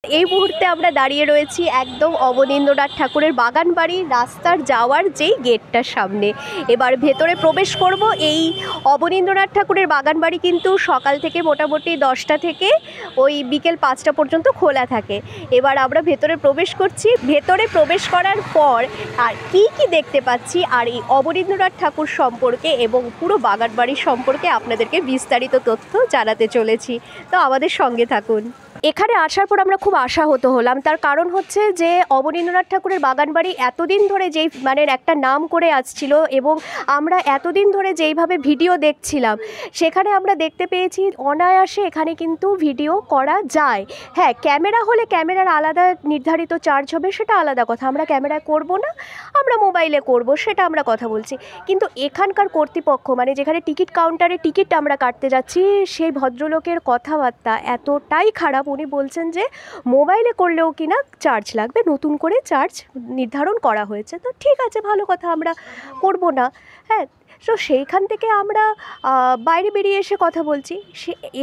এই মুহূর্তে আমরা দাঁড়িয়ে রয়েছি একদম অবনীন্দ্রনাথ ঠাকুরের বাগান বাড়ির রাস্তার যাওয়ার যেই গেটটার সামনে। এবার ভেতরে প্রবেশ করব। এই অবনীন্দ্রনাথ ঠাকুরের বাগান বাড়ি কিন্তু সকাল থেকে মোটামুটি 10টা থেকে ওই বিকেল 5টা পর্যন্ত খোলা থাকে। এবার আমরা ভেতরে প্রবেশ করছি। ভেতরে প্রবেশ করার পর আর কি দেখতে পাচ্ছি আর এই অবনীন্দ্রনাথ ঠাকুর সম্পর্কে এবং পুরো বাগান বাড়ির সম্পর্কে আপনাদেরকে বিস্তারিত তথ্য জানাতে চলেছি। তো আমাদের সঙ্গে থাকুন। এখানে আসার পর আমরা খুব আশাহত হলাম। তার কারণ হচ্ছে যে অবনীন্দ্রনাথ ঠাকুরের বাগান বাড়ি এতদিন ধরে যেই একটা নাম করে আসছিল এবং আমরা এতদিন ধরে যেইভাবে ভিডিও দেখছিলাম সেখানে আমরা দেখতে পেয়েছি অনায়াসে এখানে কিন্তু ভিডিও করা যায়। হ্যাঁ, ক্যামেরা হলে ক্যামেরার আলাদা নির্ধারিত চার্জ হবে, সেটা আলাদা কথা। আমরা ক্যামেরায় করব না, আমরা মোবাইলে করব, সেটা আমরা কথা বলছি। কিন্তু এখানকার কর্তৃপক্ষ যেখানে টিকিট কাউন্টারে টিকিট আমরা কাটতে যাচ্ছি সেই ভদ্রলোকের কথাবার্তা এতটাই খারাপ। উনি বলছেন যে মোবাইলে করলেও কিনা চার্জ লাগবে, নতুন করে চার্জ নির্ধারণ করা হয়েছে। তো ঠিক আছে, ভালো কথা, আমরা করব না। হ্যাঁ, তো সেইখান থেকে আমরা বাইরে বেরিয়ে এসে কথা বলছি।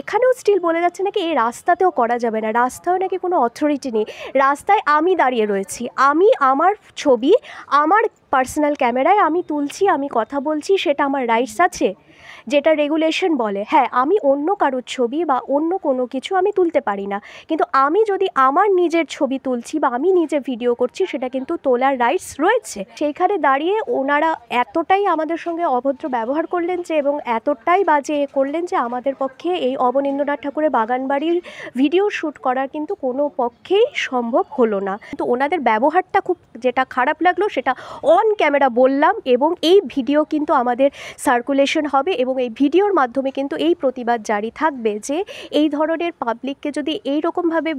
এখানেও স্টিল বলে যাচ্ছে নাকি এই রাস্তাতেও করা যাবে না, রাস্তাও নাকি কোনো অথরিটি নেই। রাস্তায় আমি দাঁড়িয়ে রয়েছি, আমি আমার ছবি আমার পার্সোনাল ক্যামেরায় আমি তুলছি, আমি কথা বলছি, সেটা আমার রাইটস আছে, যেটা রেগুলেশন বলে। হ্যাঁ, আমি অন্য কারোর ছবি বা অন্য কোনো কিছু আমি তুলতে পারি না, কিন্তু আমি যদি আমার নিজের ছবি তুলছি বা আমি নিজে ভিডিও করছি সেটা কিন্তু তোলার রাইটস রয়েছে। সেইখানে দাঁড়িয়ে ওনারা এতটাই আমাদের সঙ্গে অভদ্র ব্যবহার করলেন যে এবং এতটাই বাজে করলেন যে আমাদের পক্ষে এই অবনীন্দ্রনাথ ঠাকুরের বাগান বাড়ির ভিডিও শ্যুট করার কিন্তু কোনো পক্ষেই সম্ভব হলো না। কিন্তু ওনাদের ব্যবহারটা খুব যেটা খারাপ লাগলো সেটা অন ক্যামেরা বললাম, এবং এই ভিডিও কিন্তু আমাদের সার্কুলেশন হবে এবং এই ভিডিওর মাধ্যমে কিন্তু এই প্রতিবাদ জারি থাকবে যে এই ধরনের পাবলিককে যদি এই রকমভাবে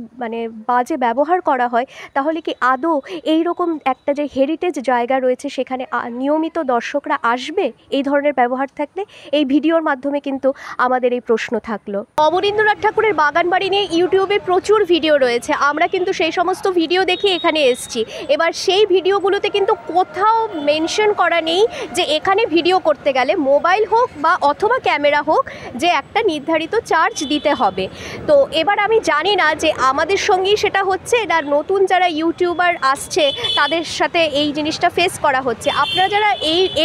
বাজে ব্যবহার করা হয় তাহলে কি আদৌ এই রকম একটা যে হেরিটেজ জায়গা রয়েছে সেখানে নিয়মিত দর্শকরা আসবে? এই ধরনের ব্যবহার থাকলে এই ভিডিওর মাধ্যমে কিন্তু আমাদের এই প্রশ্ন থাকলো। অবনীন্দ্রনাথ ঠাকুরের বাগান বাড়ি নিয়ে ইউটিউবে প্রচুর ভিডিও রয়েছে, আমরা কিন্তু সেই সমস্ত ভিডিও দেখে এখানে এসেছি। এবার সেই ভিডিওগুলোতে কিন্তু কোথাও মেনশন করা নেই যে এখানে ভিডিও করতে গেলে মোবাইল হোক বা অথবা ক্যামেরা হোক যে একটা নির্ধারিত চার্জ দিতে হবে। তো এবার আমি জানি না যে আমাদের সঙ্গেই সেটা হচ্ছে না নতুন যারা ইউটিউবার আসছে তাদের সাথে এই জিনিসটা ফেস করা হচ্ছে। আপনারা যারা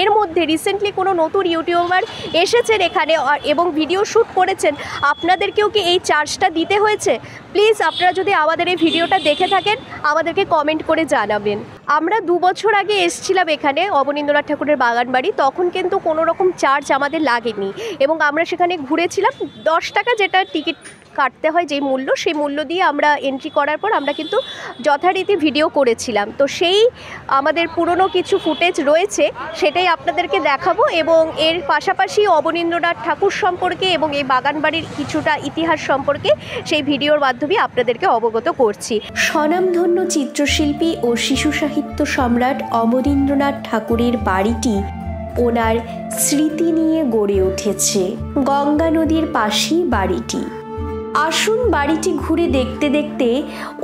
এর মধ্যে রিসেন্টলি কোনো নতুন ইউটিউবার এসেছেন এখানে এবং ভিডিও শ্যুট করেছেন, আপনাদেরকেও কি এই চার্জটা দিতে হয়েছে? প্লিজ আপনারা যদি আমাদের এই ভিডিওটা দেখে থাকেন আমাদেরকে কমেন্ট করে জানাবেন। আমরা 2 বছর আগে এসেছিলাম এখানে অবনীন্দ্রনাথ ঠাকুরের বাগান বাড়ি, তখন কিন্তু কোনো রকম চার্জ আমাদের লাগেনি এবং আমরা সেখানে ঘুরেছিলাম। 10 টাকা যেটা টিকিট কাটতে হয় যেই মূল্য, সেই মূল্য দিয়ে আমরা এন্ট্রি করার পর আমরা কিন্তু যথারীতি ভিডিও করেছিলাম। তো সেই আমাদের পুরনো কিছু ফুটেজ রয়েছে, সেটাই আপনাদেরকে দেখাবো এবং এর পাশাপাশি অবনীন্দ্রনাথ ঠাকুর সম্পর্কে এবং এই বাগান বাড়ির কিছুটা ইতিহাস সম্পর্কে সেই ভিডিওর মাধ্যমে আপনাদেরকে অবগত করছি। স্বনামধন্য চিত্রশিল্পী ও শিশু সাহিত্য সম্রাট অবনীন্দ্রনাথ ঠাকুরের বাড়িটি ওনার স্মৃতি নিয়ে গড়ে উঠেছে। গঙ্গা নদীর পাশেই বাড়িটি। আসুন বাড়িটি ঘুরে দেখতে দেখতে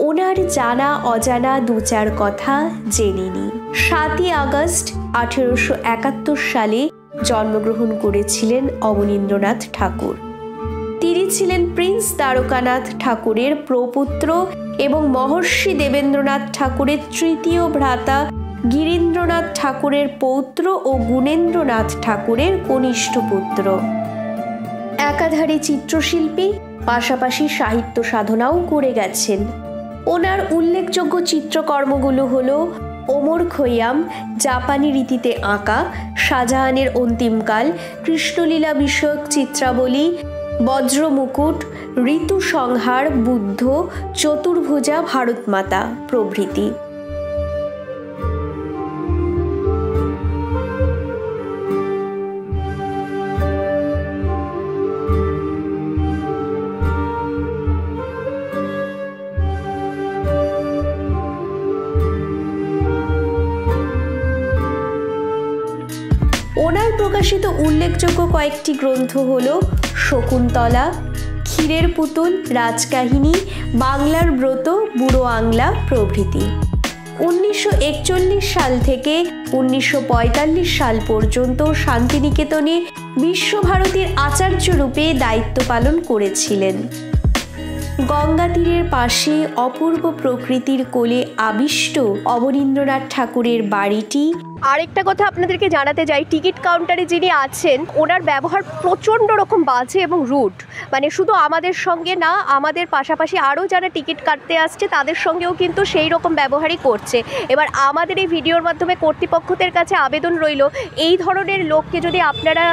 ওনার জানা অজানা 2-4 কথা জেনে নিই। 7ই আগস্ট 1871 সালে জন্মগ্রহণ করেছিলেন অবনীন্দ্রনাথ ঠাকুর। তিনি ছিলেন প্রিন্স দ্বারকানাথ ঠাকুরের প্রপুত্র এবং মহর্ষি দেবেন্দ্রনাথ ঠাকুরের তৃতীয় ভ্রাতা গিরীন্দ্রনাথ ঠাকুরের পৌত্র ও গুণেন্দ্রনাথ ঠাকুরের কনিষ্ঠ পুত্র। একাধারে চিত্রশিল্পী, পাশাপাশি সাহিত্য সাধনাও করে গেছেন। ওনার উল্লেখযোগ্য চিত্রকর্মগুলো হলো ওমর খৈয়াম, জাপানি রীতিতে আঁকা, শাহজাহানের অন্তিমকাল, কৃষ্ণলীলা বিষয়ক চিত্রাবলী, বজ্রমুকুট, ঋতু সংহার, বুদ্ধ, চতুর্ভুজা ভারতমাতা প্রভৃতি। ওনার প্রকাশিত উল্লেখযোগ্য কয়েকটি গ্রন্থ হল শকুন্তলা, ক্ষীরের পুতুল, রাজকাহিনী, বাংলার ব্রত, বুড়ো আংলা প্রভৃতি। 1941 সাল থেকে 1945 সাল পর্যন্ত শান্তিনিকেতনে বিশ্বভারতীর আচার্য রূপে দায়িত্ব পালন করেছিলেন। গঙ্গা তীরের পাশে অপূর্ব প্রকৃতির কোলে আবিষ্ট অবনীন্দ্রনাথ ঠাকুরের বাড়িটি। আরেকটা কথা আপনাদেরকে জানাতে চাই, টিকিট কাউন্টারে যিনি আছেন ওনার ব্যবহার প্রচণ্ড রকম বাজে এবং রুড। মানে শুধু আমাদের সঙ্গে না, আমাদের পাশাপাশি আরও যারা টিকিট কাটতে আসছে তাদের সঙ্গেও কিন্তু সেই রকম ব্যবহারই করছে। এবার আমাদের এই ভিডিওর মাধ্যমে কর্তৃপক্ষদের কাছে আবেদন রইল, এই ধরনের লোককে যদি আপনারা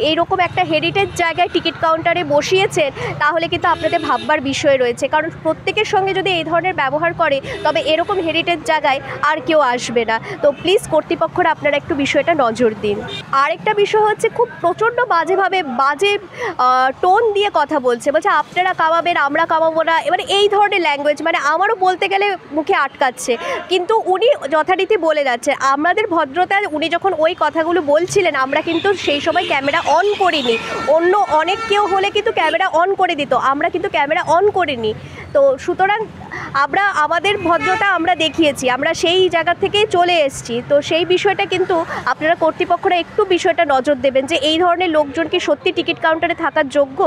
এইরকম একটা হেরিটেজ জায়গায় টিকিট কাউন্টারে বসিয়েছেন তাহলে কিন্তু আপনাদের ভাববার বিষয় রয়েছে। কারণ প্রত্যেকের সঙ্গে যদি এই ধরনের ব্যবহার করে তবে এরকম হেরিটেজ জায়গায় আর কেউ আসবে না। তো প্লিজ কর্তৃপক্ষ আপনারা একটু বিষয়টা নজর দিন। আরেকটা বিষয় হচ্ছে, খুব প্রচণ্ড বাজে টোন দিয়ে কথা বলছে আপনারা কামাবেন আমরা কামাবো না, এবারে এই ধরনের ল্যাঙ্গুয়েজ, মানে আমারও বলতে গেলে মুখে আটকাচ্ছে, কিন্তু উনি যথারীতি বলে যাচ্ছে। আমাদের ভদ্রতা, উনি যখন ওই কথাগুলো বলছিলেন আমরা কিন্তু সেই সময় ক্যামেরা অন করিনি। অন্য অনেক কেউ হলে কিন্তু ক্যামেরা অন করে দিত, আমরা কিন্তু ক্যামেরা অন করিনি। তো সুতরাং আমরা আমাদের ভদ্রতা আমরা দেখিয়েছি, আমরা সেই জায়গা থেকেই চলে এসেছি। তো সেই বিষয়টা কিন্তু আপনারা কর্তৃপক্ষরা একটু বিষয়টা নজর দেবেন যে এই ধরনের লোকজন কি সত্যি টিকিট কাউন্টারে থাকার যোগ্য।